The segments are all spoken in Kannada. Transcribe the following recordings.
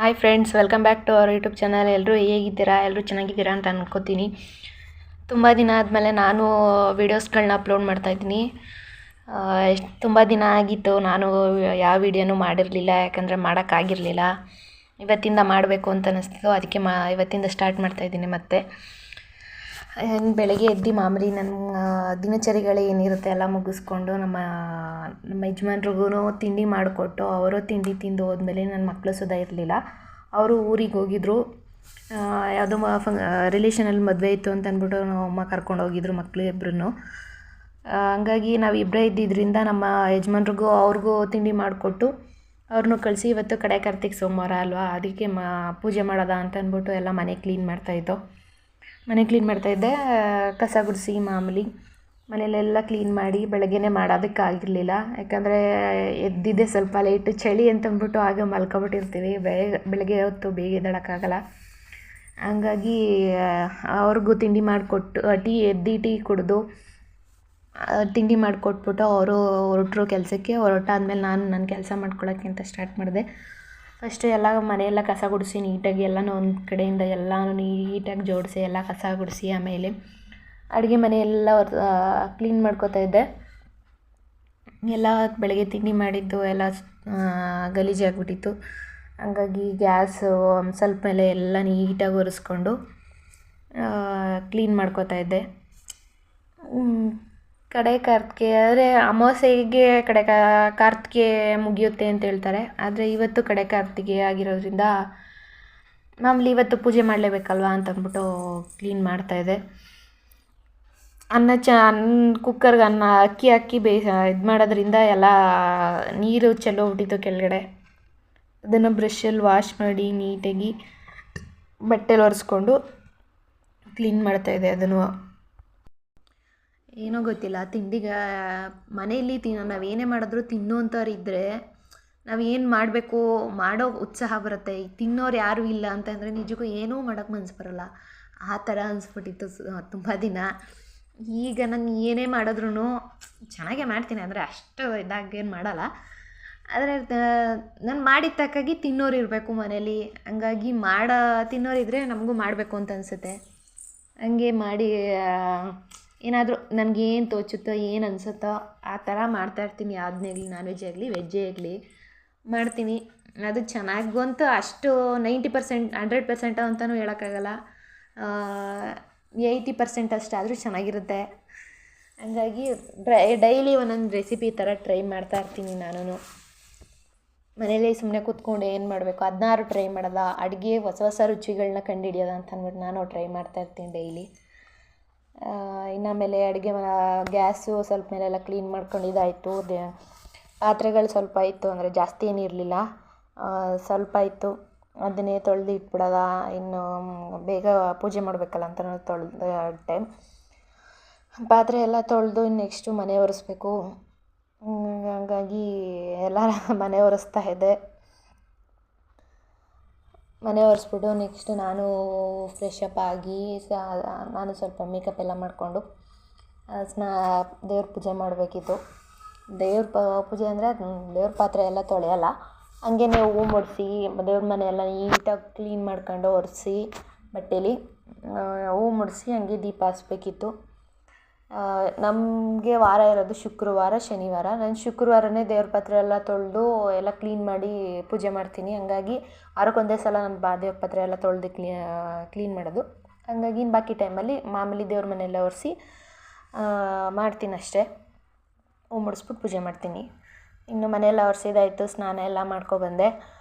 Hi friends, welcome back to our YouTube channel. ಎಲ್ಲರೂ ಹೇಗಿದ್ದೀರಾ? ಎಲ್ಲರೂ ಚೆನ್ನಾಗಿದ್ದೀರಾ ಅಂತ ಅನ್ಕೋತೀನಿ. ತುಂಬ ದಿನ ಆದಮೇಲೆ ನಾನು ವೀಡಿಯೋಸ್ಗಳನ್ನ ಅಪ್ಲೋಡ್ ಮಾಡ್ತಾಯಿದ್ದೀನಿ. ತುಂಬ ದಿನ ಆಗಿತ್ತು, ನಾನು ಯಾವ ವೀಡಿಯೋನೂ ಮಾಡಿರಲಿಲ್ಲ, ಯಾಕಂದರೆ ಮಾಡೋಕ್ಕಾಗಿರಲಿಲ್ಲ. ಇವತ್ತಿಂದ ಮಾಡಬೇಕು ಅಂತ ಅನ್ನಿಸ್ತು, ಅದಕ್ಕೆ ಇವತ್ತಿಂದ ಸ್ಟಾರ್ಟ್ ಮಾಡ್ತಾಯಿದ್ದೀನಿ. ಮತ್ತು ಬೆಳಗ್ಗೆ ಎದ್ದು ಮಾಮೂಲಿ ನನ್ನ ದಿನಚರಿಗಳು ಏನಿರುತ್ತೆ ಎಲ್ಲ ಮುಗಿಸ್ಕೊಂಡು ನಮ್ಮ ಯಜಮಾನ್ರಿಗೂ ತಿಂಡಿ ಮಾಡಿಕೊಟ್ಟು ಅವರು ತಿಂಡಿ ತಿಂದು ಹೋದ್ಮೇಲೆ ನನ್ನ ಮಕ್ಕಳು ಸುಧಾ ಇರಲಿಲ್ಲ. ಅವರು ಊರಿಗೆ ಹೋಗಿದ್ದರು. ಯಾವುದೋ ರಿಲೇಷನಲ್ಲಿ ಮದುವೆ ಇತ್ತು ಅಂತ ಅಂದ್ಬಿಟ್ಟು ನಮ್ಮ ಅಮ್ಮ ಕರ್ಕೊಂಡು ಹೋಗಿದ್ರು ಮಕ್ಕಳು ಇಬ್ಬರನ್ನು. ಹಂಗಾಗಿ ನಾವು ಇಬ್ಬರೇ ಇದ್ದಿದ್ದರಿಂದ ನಮ್ಮ ಯಜಮಾನ್ರಿಗೂ ಅವ್ರಿಗೂ ತಿಂಡಿ ಮಾಡಿಕೊಟ್ಟು ಅವ್ರನ್ನೂ ಕಳಿಸಿ, ಇವತ್ತು ಕಡೆ ಕಾರ್ತಿಕ್ ಸೋಮವಾರ ಅಲ್ವಾ, ಅದಕ್ಕೆ ಪೂಜೆ ಮಾಡೋದ ಅಂತ ಅಂದ್ಬಿಟ್ಟು ಎಲ್ಲ ಮನೆ ಕ್ಲೀನ್ ಮಾಡ್ತಾಯಿದ್ದೆ. ಕಸ ಗುಡಿಸಿ ಮಾಮೂಲಿ ಮನೆಯಲ್ಲೆಲ್ಲ ಕ್ಲೀನ್ ಮಾಡಿ ಬೆಳಗ್ಗೆನೇ ಮಾಡೋದಕ್ಕಾಗಿರಲಿಲ್ಲ, ಯಾಕಂದರೆ ಎದ್ದಿದ್ದೆ ಸ್ವಲ್ಪ ಲೇಟು, ಚಳಿ ಅಂತಂದ್ಬಿಟ್ಟು ಆಗ ಮಲ್ಕೊಬಿಟ್ಟಿರ್ತೀವಿ. ಬೆಳಗ್ಗೆ ಹೊತ್ತು ಬೇಗ ಎದ್ದೇಳೋಕ್ಕಾಗಲ್ಲ. ಹಂಗಾಗಿ ಅವ್ರಿಗೂ ತಿಂಡಿ ಮಾಡಿಕೊಟ್ಟು ಟೀ ಕುಡಿದು ತಿಂಡಿ ಮಾಡಿಕೊಟ್ಬಿಟ್ಟು ಅವರು ಹೊರಟರು ಕೆಲಸಕ್ಕೆ. ಹೊರಟಾದ್ಮೇಲೆ ನಾನು ನನ್ನ ಕೆಲಸ ಮಾಡ್ಕೊಳ್ಳೋಕ್ಕೆ ಅಂತ ಸ್ಟಾರ್ಟ್ ಮಾಡಿದೆ. ಫಸ್ಟು ಎಲ್ಲ ಮನೆಯೆಲ್ಲ ಕಸ ಗುಡಿಸಿ ನೀಟಾಗಿ ಎಲ್ಲನೂ ಒಂದು ಕಡೆಯಿಂದ ಎಲ್ಲನೂ ನೀಟಾಗಿ ಜೋಡಿಸಿ ಎಲ್ಲ ಕಸ ಗುಡಿಸಿ ಆಮೇಲೆ ಅಡುಗೆ ಮನೆಯೆಲ್ಲ ಕ್ಲೀನ್ ಮಾಡ್ಕೊತಾಯಿದ್ದೆ. ಎಲ್ಲ ಬೆಳಗ್ಗೆ ತಿಂಡಿ ಮಾಡಿದ್ದು ಎಲ್ಲ ಗಲೀಜಾಗಿಬಿಟ್ಟಿತ್ತು. ಹಂಗಾಗಿ ಗ್ಯಾಸು ಸ್ವಲ್ಪ ಮೇಲೆ ಎಲ್ಲ ನೀಟಾಗಿ ಒರೆಸ್ಕೊಂಡು ಕ್ಲೀನ್ ಮಾಡ್ಕೊತಾಯಿದ್ದೆ. ಕಡೆ ಕಾರ್ತಿಗೆ ಆದರೆ ಅಮಾವಾಸ್ಯೆಗೆ ಕಡೆ ಕಾರ್ತಿಗೆ ಮುಗಿಯುತ್ತೆ ಅಂತ ಹೇಳ್ತಾರೆ. ಆದರೆ ಇವತ್ತು ಕಡೆ ಕಾರ್ತಿಗೆ ಆಗಿರೋದ್ರಿಂದ ಮಾಮೂಲಿ ಇವತ್ತು ಪೂಜೆ ಮಾಡಲೇಬೇಕಲ್ವ ಅಂತ ಅಂದ್ಬಿಟ್ಟು ಕ್ಲೀನ್ ಮಾಡ್ತಾಯಿದ್ದೆ. ಕುಕ್ಕರ್ಗೆ ಅಕ್ಕಿ ಇದು ಮಾಡೋದ್ರಿಂದ ಎಲ್ಲ ನೀರು ಚೆಲ್ಲೋಗ್ಬಿಟ್ಟಿತ್ತು ಕೆಳಗಡೆ. ಅದನ್ನು ಬ್ರಷಲ್ಲಿ ವಾಶ್ ಮಾಡಿ ನೀಟಾಗಿ ಬಟ್ಟೆಲಿ ಒರೆಸ್ಕೊಂಡು ಕ್ಲೀನ್ ಮಾಡ್ತಾಯಿದ್ದೆ. ಅದನ್ನು ಏನೋ ಗೊತ್ತಿಲ್ಲ, ತಿಂಡಿಗೆ ಮನೆಯಲ್ಲಿ ನಾವೇನೇ ಮಾಡಿದ್ರೂ ತಿನ್ನೋಂಥವ್ರು ಇದ್ದರೆ ನಾವು ಏನು ಮಾಡಬೇಕು ಮಾಡೋ ಉತ್ಸಾಹ ಬರುತ್ತೆ. ತಿನ್ನೋರು ಯಾರೂ ಇಲ್ಲ ಅಂತಂದರೆ ನಿಜಕ್ಕೂ ಏನೂ ಮಾಡೋಕ್ಕೆ ಮನಸ್ಸು ಬರೋಲ್ಲ. ಆ ಥರ ಅನಿಸ್ಬಿಟ್ಟಿತ್ತು ತುಂಬ ದಿನ. ಈಗ ನಾನು ಏನೇ ಮಾಡಿದ್ರೂ ಚೆನ್ನಾಗೇ ಮಾಡ್ತೀನಿ, ಅಂದರೆ ಅಷ್ಟು ಇದಾಗೇನು ಮಾಡಲ್ಲ. ಆದರೆ ನಾನು ಮಾಡಿದ ತಕ್ಕಾಗಿ ತಿನ್ನೋರು ಇರಬೇಕು ಮನೇಲಿ. ಹಂಗಾಗಿ ತಿನ್ನೋರಿದ್ದರೆ ನಮಗೂ ಮಾಡಬೇಕು ಅಂತ ಅನಿಸುತ್ತೆ. ಹಂಗೆ ಮಾಡಿ ಏನಾದರೂ ನನಗೇನು ತೋಚುತ್ತೋ ಏನು ಅನಿಸುತ್ತೋ ಆ ಥರ ಮಾಡ್ತಾಯಿರ್ತೀನಿ. ಯಾವುದನ್ನೇ ಆಗಲಿ, ನಾನ್ ವೆಜ್ಜೇ ಆಗಲಿ ವೆಜ್ಜೇ ಆಗಲಿ ಮಾಡ್ತೀನಿ. ಅದು ಚೆನ್ನಾಗಂತೂ ಅಷ್ಟು 90% 100% ಅಂತಲೂ ಹೇಳೋಕ್ಕಾಗಲ್ಲ. 80% ಅಷ್ಟಾದರೂ ಚೆನ್ನಾಗಿರುತ್ತೆ. ಹಂಗಾಗಿ ಡೈಲಿ ಒಂದೊಂದು ರೆಸಿಪಿ ಥರ ಟ್ರೈ ಮಾಡ್ತಾಯಿರ್ತೀನಿ. ನಾನು ಮನೇಲಿ ಸುಮ್ಮನೆ ಕೂತ್ಕೊಂಡು ಏನು ಮಾಡಬೇಕು ಅದನ್ನಾರು ಟ್ರೈ ಮಾಡೋದ, ಅಡುಗೆ ಹೊಸ ರುಚಿಗಳನ್ನ ಕಂಡುಹಿಡಿಯೋದ ಅಂತ ಅಂದ್ಬಿಟ್ಟು ನಾನು ಟ್ರೈ ಮಾಡ್ತಾಯಿರ್ತೀನಿ ಡೈಲಿ. ಇನ್ನಾಮೇಲೆ ಅಡುಗೆ ಗ್ಯಾಸು ಸ್ವಲ್ಪ ಮೇಲೆಲ್ಲ ಕ್ಲೀನ್ ಮಾಡ್ಕೊಂಡಿದ್ದಾಯಿತು. ಪಾತ್ರೆಗಳು ಸ್ವಲ್ಪ ಇತ್ತು, ಅಂದರೆ ಜಾಸ್ತಿ ಏನಿರಲಿಲ್ಲ, ಸ್ವಲ್ಪ ಇತ್ತು. ಅದನ್ನೇ ತೊಳೆದು ಇಟ್ಬಿಡೋದ, ಇನ್ನು ಬೇಗ ಪೂಜೆ ಮಾಡಬೇಕಲ್ಲ ಅಂತ ತೊಳೆದೆ. ಪಾತ್ರೆ ಎಲ್ಲ ತೊಳೆದು ನೆಕ್ಸ್ಟು ಮನೆ ಒರೆಸ್ಬೇಕು. ಹಂಗಾಗಿ ಎಲ್ಲ ಮನೆ ಒರೆಸ್ತಾ ಇದ್ದೆ. ಮನೆ ಒರೆಸ್ಬಿಟ್ಟು ನೆಕ್ಸ್ಟ್ ನಾನು ಫ್ರೆಶಪ್ ಆಗಿ ನಾನು ಸ್ವಲ್ಪ ಮೇಕಪ್ ಎಲ್ಲ ಮಾಡಿಕೊಂಡು ದೇವ್ರ ಪೂಜೆ ಮಾಡಬೇಕಿತ್ತು. ಪೂಜೆ ಅಂದರೆ ದೇವ್ರ ಪಾತ್ರೆ ಎಲ್ಲ ತೊಳೆಯಲ್ಲ, ಹಂಗೇ ಹೂವು ಮುಡಿಸಿ ದೇವ್ರ ಮನೆಯೆಲ್ಲ ನೀಟಾಗಿ ಕ್ಲೀನ್ ಮಾಡ್ಕೊಂಡು ಒರೆಸಿ ಬಟ್ಟೆಲಿ ಹೂವು ಮುಡಿಸಿ ಹಂಗೆ ದೀಪ ಹಚ್ಬೇಕಿತ್ತು. ನಮಗೆ ವಾರ ಇರೋದು ಶುಕ್ರವಾರ ಶನಿವಾರ. ನಾನು ಶುಕ್ರವಾರನೇ ದೇವ್ರ ಪಾತ್ರೆ ಎಲ್ಲ ತೊಳೆದು ಎಲ್ಲ ಕ್ಲೀನ್ ಮಾಡಿ ಪೂಜೆ ಮಾಡ್ತೀನಿ. ಹಂಗಾಗಿ ವಾರಕ್ಕೊಂದೇ ಸಲ ನಾನು ದೇವ್ರ ಪಾತ್ರೆ ಎಲ್ಲ ತೊಳೆದು ಕ್ಲೀನ್ ಮಾಡೋದು. ಹಂಗಾಗಿ ಬಾಕಿ ಟೈಮಲ್ಲಿ ಮಾಮೂಲಿ ದೇವ್ರ ಮನೆಯೆಲ್ಲ ಒರೆಸಿ ಮಾಡ್ತೀನಿ ಅಷ್ಟೇ. ಹೂ ಮುಡಿಸ್ಬಿಟ್ಟು ಪೂಜೆ ಮಾಡ್ತೀನಿ. ಇನ್ನು ಮನೆಯೆಲ್ಲ ಒರೆಸಿದಾಯಿತು, ಸ್ನಾನ ಎಲ್ಲ ಮಾಡ್ಕೊಬಂದೆ.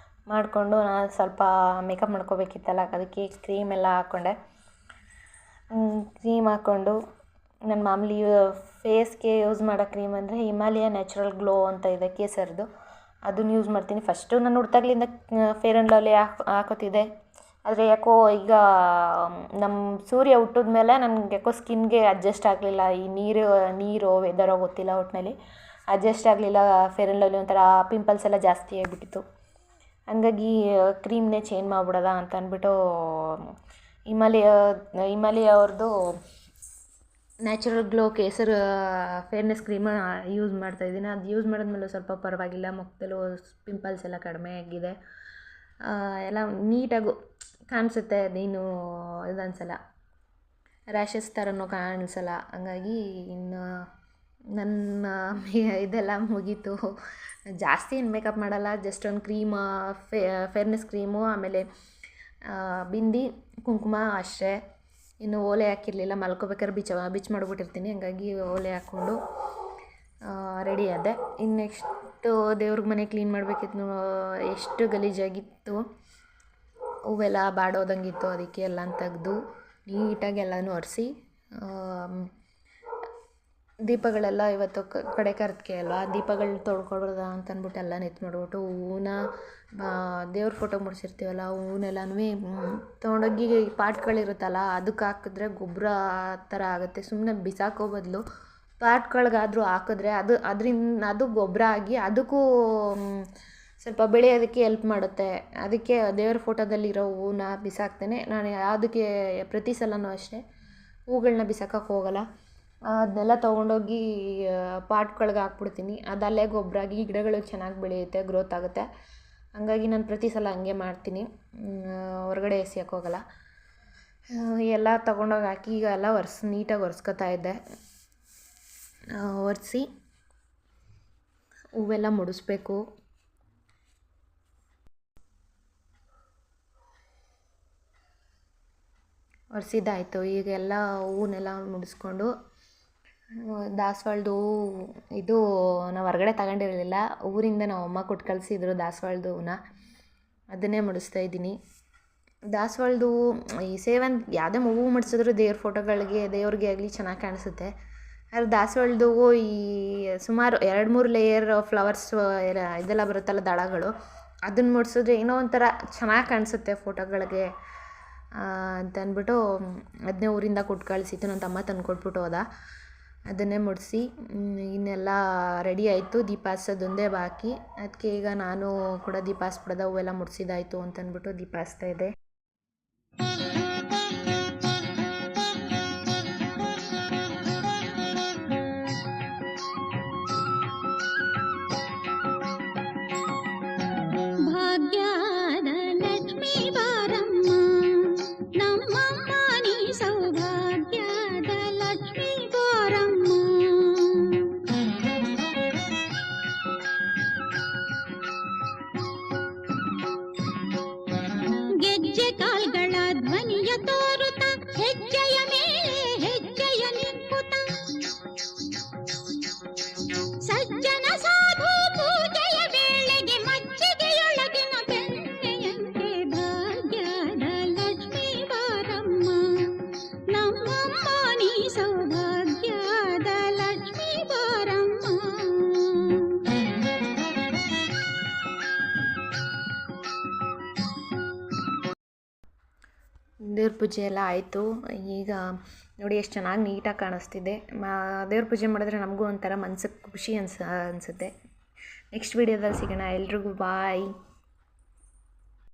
ಮಾಡಿಕೊಂಡು ನಾನು ಸ್ವಲ್ಪ ಮೇಕಪ್ ಮಾಡ್ಕೋಬೇಕಿತ್ತಲ್ಲ, ಅದಕ್ಕೆ ಕ್ರೀಮ್ ಎಲ್ಲ ಹಾಕ್ಕೊಂಡೆ. ಕ್ರೀಮ್ ಹಾಕ್ಕೊಂಡು ನಾನು ಮಾಮೂಲಿ ಫೇಸ್ಗೆ ಯೂಸ್ ಮಾಡೋ ಕ್ರೀಮ್ ಅಂದರೆ ಹಿಮಾಲಯ ನ್ಯಾಚುರಲ್ ಗ್ಲೋ ಅಂತ ಇದೆ ಕೇಸರ್ದು, ಅದನ್ನು ಯೂಸ್ ಮಾಡ್ತೀನಿ. ಫಸ್ಟು ನಾನು ಹುಟ್ದಾಗ್ಲಿಂದ ಫೇರ್ ಆ್ಯಂಡ್ ಲವ್ಲಿ ಹಾಕೋತಿದ್ದೆ. ಆದರೆ ಯಾಕೋ ಈಗ ನಮ್ಮ ಸೂರ್ಯ ಹುಟ್ಟಿದ ಮೇಲೆ ನನಗೆ ಯಾಕೋ ಸ್ಕಿನ್ಗೆ ಅಡ್ಜಸ್ಟ್ ಆಗಲಿಲ್ಲ. ಈ ನೀರು ವೆದರೋ ಗೊತ್ತಿಲ್ಲ, ಒಟ್ಟಿನಲ್ಲಿ ಅಡ್ಜಸ್ಟ್ ಆಗಲಿಲ್ಲ. ಫೇರ್ ಆ್ಯಂಡ್ ಲವ್ಲಿ ಒಂಥರ ಪಿಂಪಲ್ಸ್ ಎಲ್ಲ ಜಾಸ್ತಿ ಆಗಿಬಿಟ್ಟಿತ್ತು. ಹಂಗಾಗಿ ಕ್ರೀಮ್ನೇ ಚೇಂಜ್ ಮಾಡಿಬಿಡೋದ ಅಂತ ಅಂದ್ಬಿಟ್ಟು ಹಿಮಾಲಯ ಅವ್ರದ್ದು natural glow Kesar fairness ಕ್ರೀಮ use ಮಾಡ್ತಾಯಿದ್ದೀನಿ. ಅದು ಯೂಸ್ ಮಾಡಿದ್ಮೇಲೆ ಸ್ವಲ್ಪ ಪರವಾಗಿಲ್ಲ, ಮುಖದಲ್ಲೂ ಪಿಂಪಲ್ಸ್ ಎಲ್ಲ ಕಡಿಮೆ ಆಗಿದೆ. ಎಲ್ಲ ನೀಟಾಗೂ ಕಾಣಿಸುತ್ತೆ, ಅದೇನು ಇದು ಅನ್ಸಲ್ಲ, ರ್ಯಾಷಸ್ ಥರನೂ ಕಾಣಿಸಲ್ಲ. ಹಂಗಾಗಿ ಇನ್ನು ನನ್ನ ಇದೆಲ್ಲ ಮುಗೀತು. ಜಾಸ್ತಿ ಏನು ಮೇಕಪ್ ಮಾಡಲ್ಲ, ಜಸ್ಟ್ ಒಂದು ಕ್ರೀಮ್, ಫೇರ್ನೆಸ್ ಕ್ರೀಮು, ಆಮೇಲೆ ಬಿಂದಿ, ಕುಂಕುಮ ಅಷ್ಟೇ. ಇನ್ನು ಓಲೆ ಹಾಕಿರಲಿಲ್ಲ, ಮಲ್ಕೋಬೇಕಾದ್ರೆ ಬಿಚ್ ಮಾಡಿಬಿಟ್ಟಿರ್ತೀನಿ, ಹಂಗಾಗಿ ಓಲೆ ಹಾಕ್ಕೊಂಡು ರೆಡಿ ಆದೆ. ಇನ್ನು ನೆಕ್ಸ್ಟು ದೇವ್ರಿಗೆ ಮನೆ ಕ್ಲೀನ್ ಮಾಡಬೇಕಿತ್ತು. ಎಷ್ಟು ಗಲೀಜಾಗಿತ್ತು, ಹೂವೆಲ್ಲ ಬಾಡೋದಂಗಿತ್ತು. ಅದಕ್ಕೆ ಎಲ್ಲ ತೆಗೆದು ನೀಟಾಗಿ ಎಲ್ಲನೂ ಒರೆಸಿ, ದೀಪಗಳೆಲ್ಲ ಇವತ್ತು ಕಡೆ ಕರ್ತಿಕೆ ಅಲ್ವಾ, ದೀಪಗಳು ತೊಳ್ಕೊಡ್ದ ಅಂತಂದ್ಬಿಟ್ಟು ಎಲ್ಲ ನೆತ್ ಮಾಡಿಬಿಟ್ಟು ಹೂವನ್ನ ದೇವ್ರ ಫೋಟೋಗೆ ಮುಡಿಸಿರ್ತೀವಲ್ಲ, ಹೂವನ್ನೆಲ್ಲನೂ ತೊಗೊಂಡೋಗಿ ಪಾಟ್ಗಳಿರುತ್ತಲ್ಲ ಅದಕ್ಕೆ ಹಾಕಿದ್ರೆ ಗೊಬ್ಬರ ಥರ ಆಗುತ್ತೆ. ಸುಮ್ಮನೆ ಬಿಸಾಕೋ ಬದಲು ಪಾಟ್ಗಳಿಗಾದರೂ ಹಾಕಿದ್ರೆ ಅದು ಗೊಬ್ಬರ ಆಗಿ ಅದಕ್ಕೂ ಸ್ವಲ್ಪ ಬೆಳೆಯೋದಕ್ಕೆ ಹೆಲ್ಪ್ ಮಾಡುತ್ತೆ. ಅದಕ್ಕೆ ದೇವ್ರ ಫೋಟೋದಲ್ಲಿರೋ ಹೂವನ್ನ ಬಿಸಾಕ್ತೇನೆ ನಾನು. ಯಾವುದಕ್ಕೆ ಪ್ರತಿ ಸಲವೂ ಅಷ್ಟೇ ಹೂಗಳನ್ನ ಬಿಸಾಕಕ್ಕೆ ಹೋಗಲ್ಲ, ಅದನ್ನೆಲ್ಲ ತೊಗೊಂಡೋಗಿ ಪಾಟ್ಗಳ್ಗೆ ಹಾಕ್ಬಿಡ್ತೀನಿ. ಅದು ಅಲ್ಲೇ ಗೊಬ್ಬರ ಆಗಿ ಗಿಡಗಳು ಚೆನ್ನಾಗಿ ಬೆಳೆಯುತ್ತೆ, ಗ್ರೋತ್ ಆಗುತ್ತೆ. ಹಂಗಾಗಿ ನಾನು ಪ್ರತಿ ಸಲ ಹಂಗೆ ಮಾಡ್ತೀನಿ, ಹೊರಗಡೆ ಎಸಿಯೋಕ್ಕೆ ಹೋಗಲ್ಲ. ಎಲ್ಲ ತೊಗೊಂಡೋಗಿ ಹಾಕಿ ಈಗ ಎಲ್ಲ ನೀಟಾಗಿ ಒರೆಸ್ಕೊತಾ ಇದ್ದೆ. ಒರೆಸಿ ಹೂವೆಲ್ಲ ಮುಡಿಸ್ಬೇಕು. ಒರೆಸಿದ್ದಾಯಿತು. ಈಗ ಎಲ್ಲ ಹೂವನ್ನೆಲ್ಲ ಮುಡಿಸ್ಕೊಂಡು, ದಾಸವಾಳದ ಹೂವು ಇದು ನಾವು ಹೊರಗಡೆ ತಗೊಂಡಿರಲಿಲ್ಲ, ಊರಿಂದ ನಾವು ಅಮ್ಮ ಕೊಟ್ಟು ಕಳಿಸಿದ್ರು ದಾಸವಾಳದ ಹೂವನ್ನ, ಅದನ್ನೇ ಮುಡಿಸ್ತಾ ಇದ್ದೀನಿ. ದಾಸವಾಳದ ಹೂವು, ಈ ಸೇವಂತಿಗೆ ಯಾವುದೇ ಹೂವು ಮುಡಿಸಿದ್ರು ದೇವ್ರ ಫೋಟೋಗಳಿಗೆ, ದೇವ್ರಿಗೆ ಆಗಲಿ ಚೆನ್ನಾಗಿ ಕಾಣಿಸುತ್ತೆ. ಆದರೆ ದಾಸವಾಳದ ಹೂವು ಈ ಸುಮಾರು 2-3 ಲೇಯರ್ ಫ್ಲವರ್ಸ್ ಇದೆಲ್ಲ ಬರುತ್ತಲ್ಲ, ದಳಗಳು, ಅದನ್ನು ಮುಡಿಸಿದ್ರೆ ಏನೋ ಒಂಥರ ಚೆನ್ನಾಗಿ ಕಾಣಿಸುತ್ತೆ ಫೋಟೋಗಳಿಗೆ ಅಂತ ಅಂದ್ಬಿಟ್ಟು ಅದನ್ನೇ ಊರಿಂದ ಕೊಟ್ಟು ಕಳಿಸಿತ್ತು. ನನ್ನ ತಮ್ಮ ತಂದು ಕೊಟ್ಬಿಟ್ಟು ಹೋದ. ಅದನ್ನೇ ಮುಡಿಸಿ ಇನ್ನೆಲ್ಲ ರೆಡಿ ಆಯಿತು. ದೀಪ ಹಚ್ಚೋದೊಂದೇ ಬಾಕಿ. ಅದಕ್ಕೆ ಈಗ ನಾನು ಕೂಡ ದೀಪ ಹಚ್ಬಿಡೋದ, ಹೂವೆಲ್ಲ ಮುಡಿಸಿದಾಯಿತು ಅಂತಂದ್ಬಿಟ್ಟು ದೀಪ ಹಚ್ತಾ ಇದ್ದೆ. ದೇವ್ರ ಪೂಜೆ ಎಲ್ಲ ಆಯಿತು. ಈಗ ನೋಡಿ ಎಷ್ಟು ಚೆನ್ನಾಗಿ ನೀಟಾಗಿ ಕಾಣಿಸ್ತಿದೆ. ದೇವ್ರ ಪೂಜೆ ಮಾಡಿದ್ರೆ ನಮಗೂ ಒಂಥರ ಮನ್ಸಿಗೆ ಖುಷಿ ಅನಿಸುತ್ತೆ. ನೆಕ್ಸ್ಟ್ ವೀಡಿಯೋದಲ್ಲಿ ಸಿಗೋಣ. ಎಲ್ರಿಗೂ ಬಾಯ್.